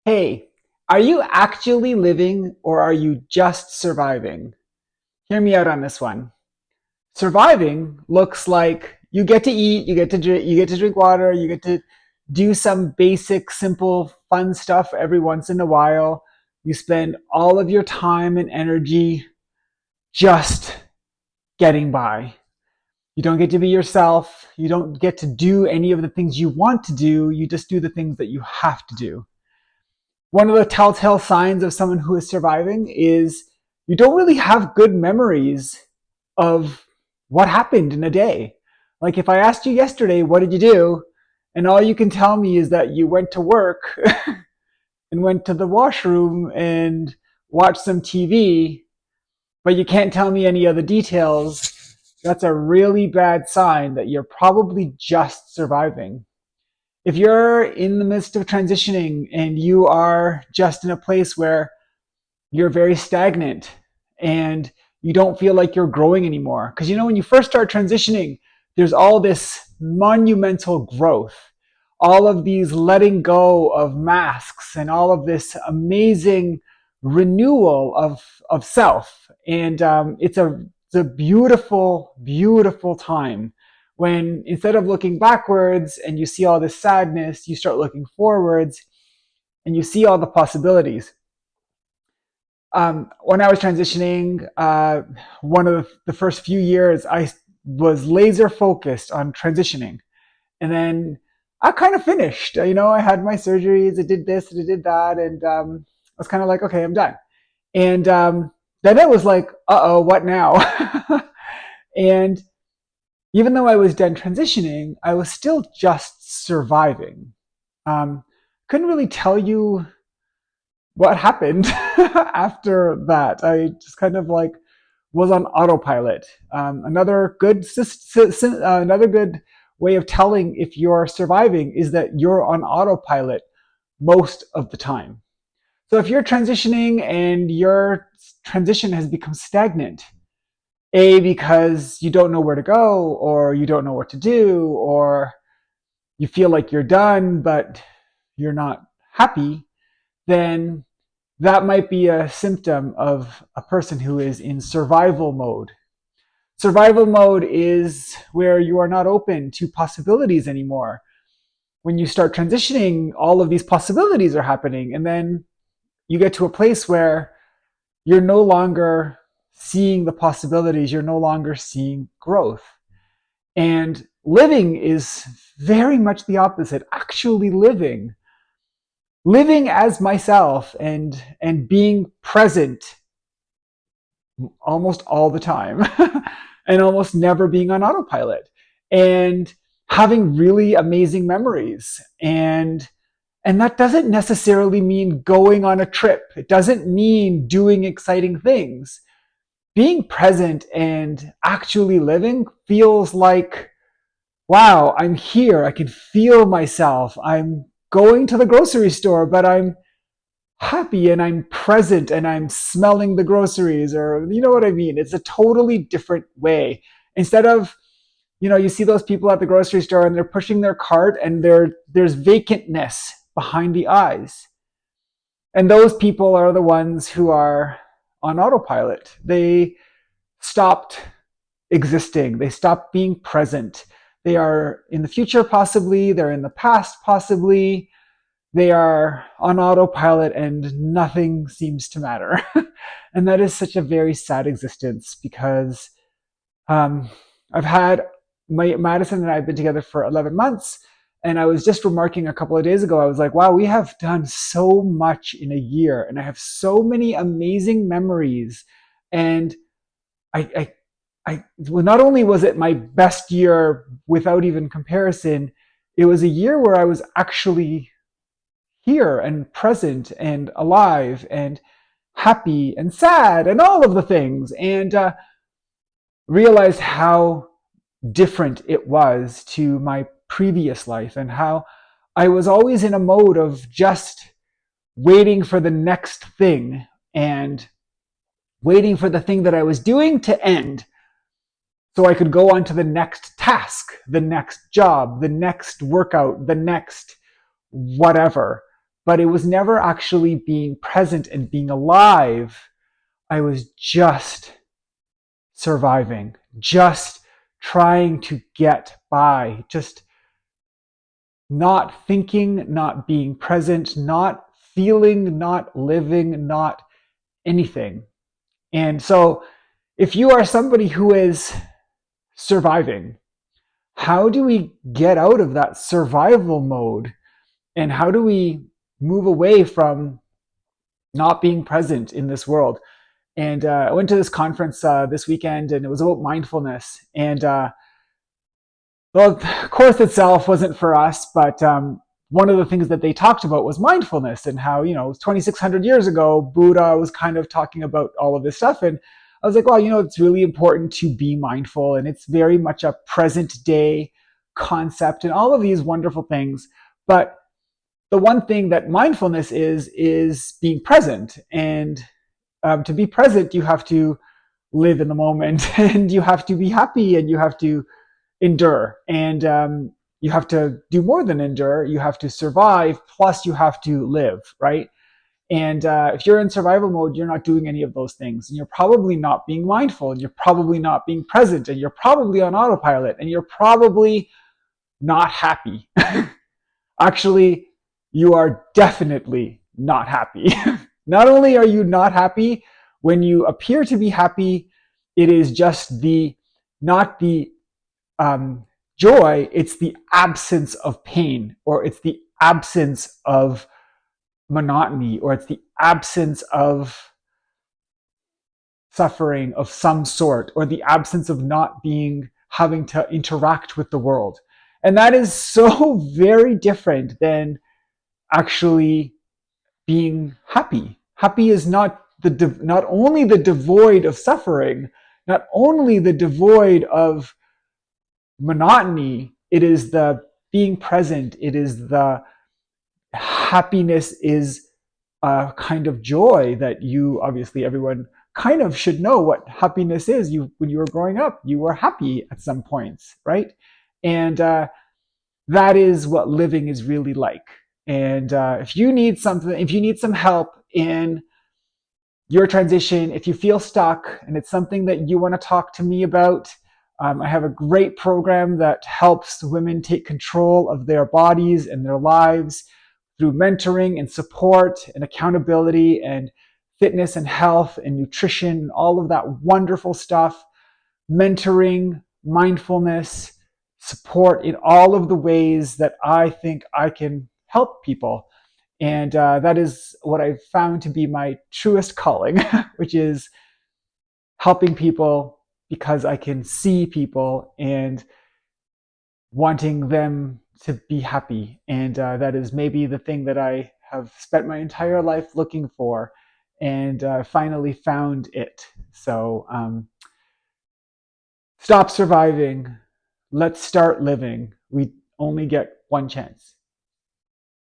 Hey, are you actually living or are you just surviving? Hear me out on this one. Surviving looks like you get to eat, you get to drink water, you get to do some basic, simple, fun stuff every once in a while. You spend all of your time and energy just getting by. You don't get to be yourself. You don't get to do any of the things you want to do. You just do the things that you have to do. One of the telltale signs of someone who is surviving is you don't really have good memories of what happened in a day. Like if I asked you yesterday, what did you do? And all you can tell me is that you went to work and went to the washroom and watched some TV, but you can't tell me any other details. That's a really bad sign that you're probably just surviving. If you're in the midst of transitioning and you are just in a place where you're very stagnant and you don't feel like you're growing anymore, because when you first start transitioning, there's all this monumental growth, all of these letting go of masks and all of this amazing renewal of self. And it's a beautiful, beautiful time when instead of looking backwards and you see all this sadness, you start looking forwards and you see all the possibilities. When I was transitioning, one of the first few years, I was laser focused on transitioning. And then I kind of finished. I had my surgeries, I did this, I did that. And I was kind of like, okay, I'm done. And then it was like, uh-oh, what now? And even though I was done transitioning, I was still just surviving. Um, couldn't really tell you what happened after that. I just kind of like was on autopilot. Another good way of telling if you're surviving is that you're on autopilot most of the time. So if you're transitioning and your transition has become stagnant, because you don't know where to go, or you don't know what to do, or you feel like you're done, but you're not happy, then that might be a symptom of a person who is in survival mode. Survival mode is where you are not open to possibilities anymore. When you start transitioning, all of these possibilities are happening, and then you get to a place where you're no longer seeing the possibilities, you're no longer seeing growth. And living is very much the opposite. Actually living as myself and being present almost all the time and almost never being on autopilot and having really amazing memories. And that doesn't necessarily mean going on a trip. It doesn't mean doing exciting things. Being present and actually living feels like, wow, I'm here. I can feel myself. I'm going to the grocery store, but I'm happy and I'm present and I'm smelling the groceries, or you know what I mean? It's a totally different way. Instead of, you see those people at the grocery store and they're pushing their cart and there's vacantness behind the eyes. And those people are the ones who are on autopilot. They stopped existing. They stopped being present. They are in the future, possibly. They're in the past, possibly. They are on autopilot and nothing seems to matter. And that is such a very sad existence because um, I've had Madison and I have been together for 11 months. And I was just remarking a couple of days ago, I was like, wow, we have done so much in a year. And I have so many amazing memories. And I, well, not only was it my best year without even comparison, it was a year where I was actually here and present and alive and happy and sad and all of the things, and realized how different it was to my previous life and how I was always in a mode of just waiting for the next thing and waiting for the thing that I was doing to end so I could go on to the next task, the next job, the next workout, the next whatever. but it was never actually being present and being alive. I was just surviving, just trying to get by, just not thinking, not being present, not feeling, not living, not anything. And so, if you are somebody who is surviving, how do we get out of that survival mode? And how do we move away from not being present in this world? And I went to this conference this weekend, and it was about mindfulness. And well, the course itself wasn't for us, but one of the things that they talked about was mindfulness and how, 2,600 years ago, Buddha was kind of talking about all of this stuff. And I was like, well, it's really important to be mindful, and it's very much a present day concept and all of these wonderful things. But the one thing that mindfulness is being present. And to be present, you have to live in the moment and you have to be happy and you have to endure. And you have to do more than endure. You have to survive, plus you have to live, right? And if you're in survival mode, you're not doing any of those things. And you're probably not being mindful, and you're probably not being present, and you're probably on autopilot, and you're probably not happy. Actually, you are definitely not happy. Not only are you not happy, when you appear to be happy, it is just not the joy, it's the absence of pain, or it's the absence of monotony, or it's the absence of suffering of some sort, or the absence of not having to interact with the world. And that is so very different than actually being happy. Happy is not only the devoid of suffering, not only the devoid of monotony, it is the being present, it is the happiness, is a kind of joy that everyone kind of should know what happiness is. When you were growing up, you were happy at some points, right? And that is what living is really like. And if you need some help in your transition, if you feel stuck and it's something that you want to talk to me about, I have a great program that helps women take control of their bodies and their lives through mentoring and support and accountability and fitness and health and nutrition and all of that wonderful stuff. Mentoring, mindfulness, support in all of the ways that I think I can help people. And that is what I've found to be my truest calling, which is helping people because I can see people and wanting them to be happy. And that is maybe the thing that I have spent my entire life looking for, and finally found it. So stop surviving. Let's start living. We only get one chance.